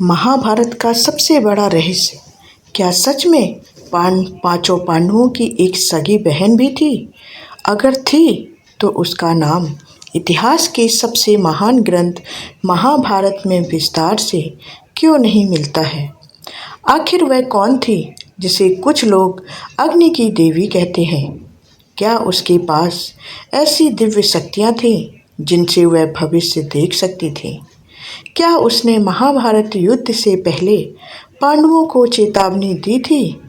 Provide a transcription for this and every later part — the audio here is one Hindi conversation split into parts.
महाभारत का सबसे बड़ा रहस्य। क्या सच में पांचों पांडवों की एक सगी बहन भी थी? अगर थी तो उसका नाम इतिहास के सबसे महान ग्रंथ महाभारत में विस्तार से क्यों नहीं मिलता है? आखिर वह कौन थी जिसे कुछ लोग अग्नि की देवी कहते हैं? क्या उसके पास ऐसी दिव्य शक्तियाँ थीं जिनसे वह भविष्य देख सकती थी? क्या उसने महाभारत युद्ध से पहले पांडवों को चेतावनी दी थी?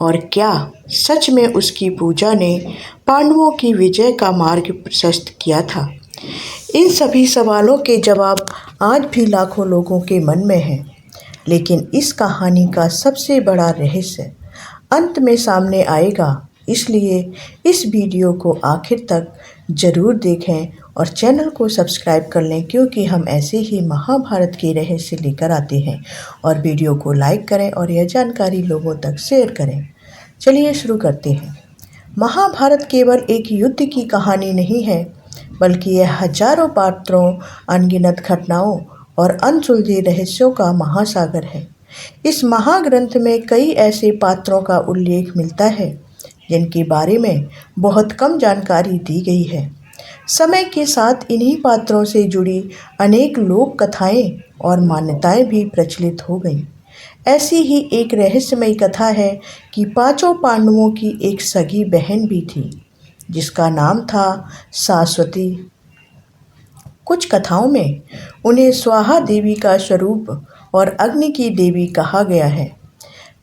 और क्या सच में उसकी पूजा ने पांडवों की विजय का मार्ग प्रशस्त किया था? इन सभी सवालों के जवाब आज भी लाखों लोगों के मन में हैं। लेकिन इस कहानी का सबसे बड़ा रहस्य अंत में सामने आएगा, इसलिए इस वीडियो को आखिर तक ज़रूर देखें और चैनल को सब्सक्राइब कर लें, क्योंकि हम ऐसे ही महाभारत के रहस्य लेकर आते हैं। और वीडियो को लाइक करें और यह जानकारी लोगों तक शेयर करें। चलिए शुरू करते हैं। महाभारत केवल एक युद्ध की कहानी नहीं है, बल्कि यह हजारों पात्रों, अनगिनत घटनाओं और अनसुलझे रहस्यों का महासागर है। इस महाग्रंथ में कई ऐसे पात्रों का उल्लेख मिलता है जिनके बारे में बहुत कम जानकारी दी गई है। समय के साथ इन्हीं पात्रों से जुड़ी अनेक लोक कथाएं और मान्यताएं भी प्रचलित हो गईं। ऐसी ही एक रहस्यमयी कथा है कि पांचों पांडवों की एक सगी बहन भी थी, जिसका नाम था सास्वती। कुछ कथाओं में उन्हें स्वाहा देवी का स्वरूप और अग्नि की देवी कहा गया है।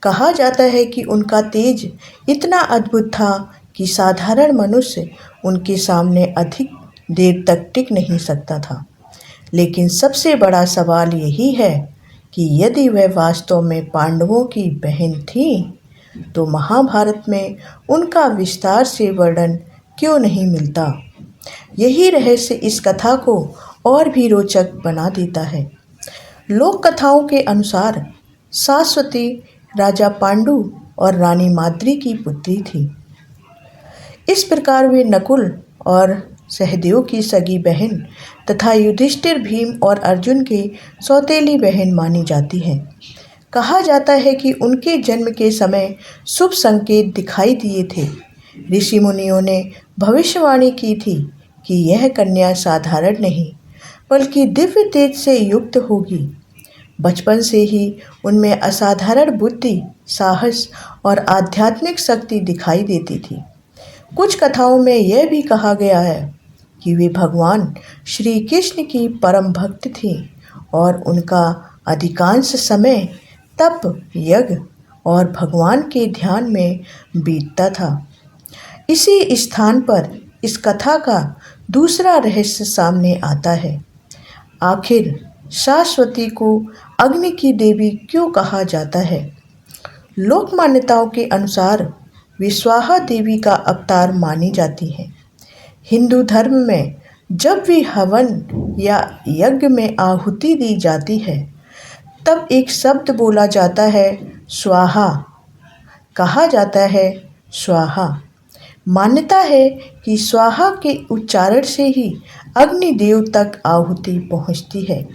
कहा जाता है कि उनका तेज इतना अद्भुत था कि साधारण मनुष्य उनके सामने अधिक देर तक टिक नहीं सकता था। लेकिन सबसे बड़ा सवाल यही है कि यदि वह वास्तव में पांडवों की बहन थी, तो महाभारत में उनका विस्तार से वर्णन क्यों नहीं मिलता? यही रहस्य इस कथा को और भी रोचक बना देता है। लोक कथाओं के अनुसार सास्वती राजा पांडु और रानी माद्री की पुत्री थी। इस प्रकार वे नकुल और सहदेव की सगी बहन तथा युधिष्ठिर, भीम और अर्जुन की सौतेली बहन मानी जाती हैं। कहा जाता है कि उनके जन्म के समय शुभ संकेत दिखाई दिए थे। ऋषि मुनियों ने भविष्यवाणी की थी कि यह कन्या साधारण नहीं, बल्कि दिव्य तेज से युक्त होगी। बचपन से ही उनमें असाधारण बुद्धि, साहस और आध्यात्मिक शक्ति दिखाई देती थी। कुछ कथाओं में यह भी कहा गया है कि वे भगवान श्री कृष्ण की परम भक्त थीं और उनका अधिकांश समय तप, यज्ञ और भगवान के ध्यान में बीतता था। इसी स्थान पर इस कथा का दूसरा रहस्य सामने आता है। आखिर सास्वती को अग्नि की देवी क्यों कहा जाता है? लोक मान्यताओं के अनुसार वे स्वाहा देवी का अवतार मानी जाती हैं। हिंदू धर्म में जब भी हवन या यज्ञ में आहुति दी जाती है, तब एक शब्द बोला जाता है, स्वाहा। कहा जाता है स्वाहा। मान्यता है कि स्वाहा के उच्चारण से ही अग्निदेव तक आहुति पहुंचती है।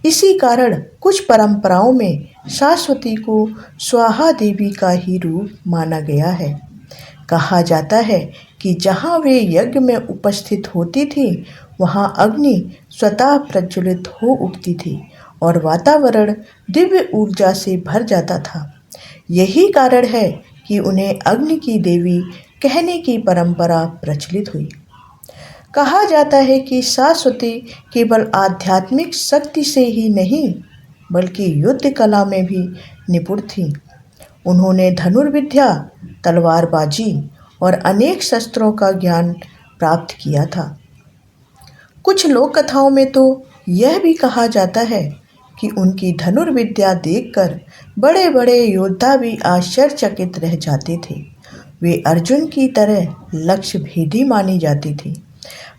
इसी कारण कुछ परंपराओं में सास्वती को स्वाहा देवी का ही रूप माना गया है। कहा जाता है कि जहाँ वे यज्ञ में उपस्थित होती थी, वहाँ अग्नि स्वतः प्रज्वलित हो उठती थी और वातावरण दिव्य ऊर्जा से भर जाता था। यही कारण है कि उन्हें अग्नि की देवी कहने की परंपरा प्रचलित हुई। कहा जाता है कि सास्वती केवल आध्यात्मिक शक्ति से ही नहीं, बल्कि युद्ध कला में भी निपुण थी। उन्होंने धनुर्विद्या, तलवारबाजी और अनेक शस्त्रों का ज्ञान प्राप्त किया था। कुछ लोक कथाओं में तो यह भी कहा जाता है कि उनकी धनुर्विद्या देखकर बड़े बड़े योद्धा भी आश्चर्यचकित रह जाते थे। वे अर्जुन की तरह लक्ष्य भेदी मानी जाती थी।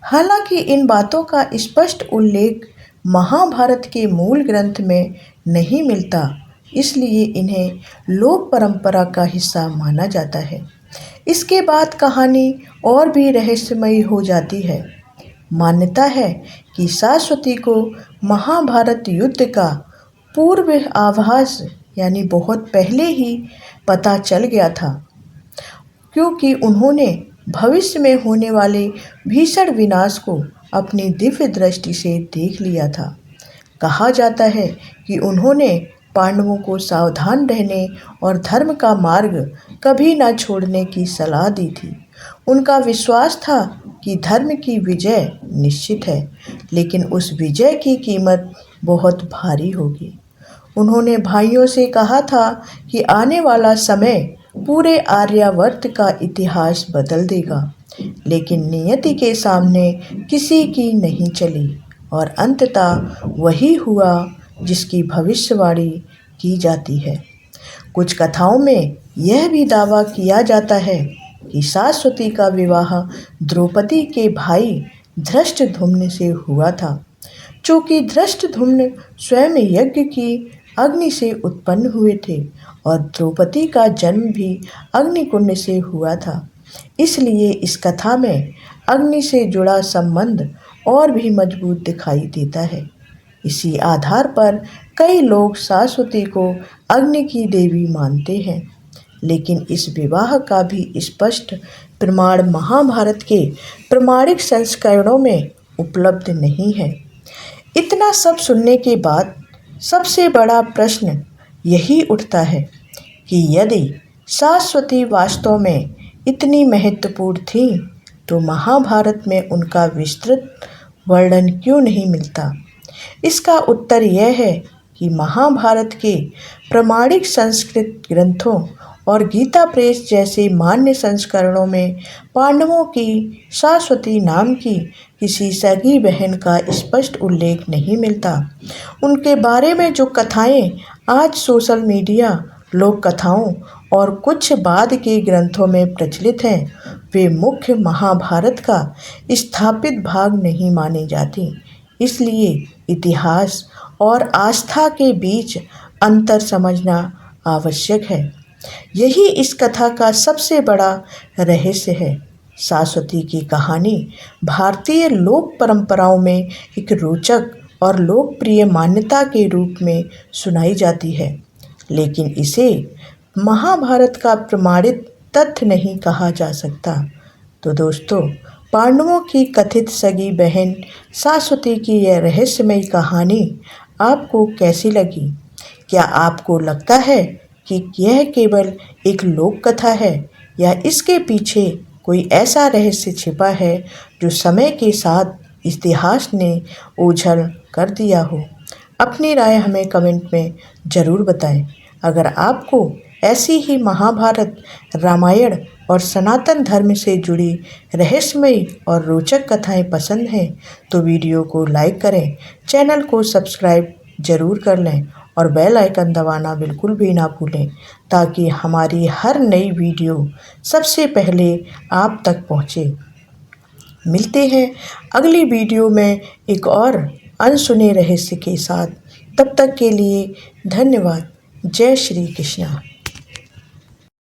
हालांकि इन बातों का स्पष्ट उल्लेख महाभारत के मूल ग्रंथ में नहीं मिलता, इसलिए इन्हें लोक परंपरा का हिस्सा माना जाता है। इसके बाद कहानी और भी रहस्यमयी हो जाती है। मान्यता है कि सास्वती को महाभारत युद्ध का पूर्व आभास यानी बहुत पहले ही पता चल गया था, क्योंकि उन्होंने भविष्य में होने वाले भीषण विनाश को अपनी दिव्य दृष्टि से देख लिया था। कहा जाता है कि उन्होंने पांडवों को सावधान रहने और धर्म का मार्ग कभी न छोड़ने की सलाह दी थी। उनका विश्वास था कि धर्म की विजय निश्चित है, लेकिन उस विजय की कीमत बहुत भारी होगी। उन्होंने भाइयों से कहा था कि आने वाला समय पूरे आर्यावर्त का इतिहास बदल देगा, लेकिन नियति के सामने किसी की नहीं चली और अंततः वही हुआ जिसकी भविष्यवाणी की जाती है। कुछ कथाओं में यह भी दावा किया जाता है कि सरस्वती का विवाह द्रौपदी के भाई धृष्टद्युम्न से हुआ था, चूँकि धृष्टद्युम्न स्वयं यज्ञ की अग्नि से उत्पन्न हुए थे और द्रौपदी का जन्म भी अग्निकुंड से हुआ था। इसलिए इस कथा में अग्नि से जुड़ा संबंध और भी मजबूत दिखाई देता है। इसी आधार पर कई लोग सरस्वती को अग्नि की देवी मानते हैं, लेकिन इस विवाह का भी स्पष्ट प्रमाण महाभारत के प्रमाणिक संस्करणों में उपलब्ध नहीं है। इतना सब सुनने के बाद सबसे बड़ा प्रश्न यही उठता है कि यदि सरस्वती वास्तव में इतनी महत्वपूर्ण थी, तो महाभारत में उनका विस्तृत वर्णन क्यों नहीं मिलता? इसका उत्तर यह है कि महाभारत के प्रमाणिक संस्कृत ग्रंथों और गीता प्रेस जैसे मान्य संस्करणों में पांडवों की सरस्वती नाम की किसी सगी बहन का स्पष्ट उल्लेख नहीं मिलता। उनके बारे में जो कथाएं आज सोशल मीडिया, लोक कथाओं और कुछ बाद के ग्रंथों में प्रचलित हैं, वे मुख्य महाभारत का स्थापित भाग नहीं माने जाती। इसलिए इतिहास और आस्था के बीच अंतर समझना आवश्यक है। यही इस कथा का सबसे बड़ा रहस्य है। सरस्वती की कहानी भारतीय लोक परंपराओं में एक रोचक और लोकप्रिय मान्यता के रूप में सुनाई जाती है, लेकिन इसे महाभारत का प्रमाणित तथ्य नहीं कहा जा सकता। तो दोस्तों, पांडवों की कथित सगी बहन सरस्वती की यह रहस्यमयी कहानी आपको कैसी लगी? क्या आपको लगता है कि यह केवल एक लोक कथा है या इसके पीछे कोई ऐसा रहस्य छिपा है जो समय के साथ इतिहास ने ओझल कर दिया हो? अपनी राय हमें कमेंट में ज़रूर बताएं। अगर आपको ऐसी ही महाभारत, रामायण और सनातन धर्म से जुड़ी रहस्यमयी और रोचक कथाएं पसंद हैं, तो वीडियो को लाइक करें, चैनल को सब्सक्राइब जरूर कर लें और बेल आइकन दबाना बिल्कुल भी ना भूलें, ताकि हमारी हर नई वीडियो सबसे पहले आप तक पहुंचे। मिलते हैं अगली वीडियो में एक और अनसुने रहस्य के साथ। तब तक के लिए धन्यवाद। जय श्री कृष्णा।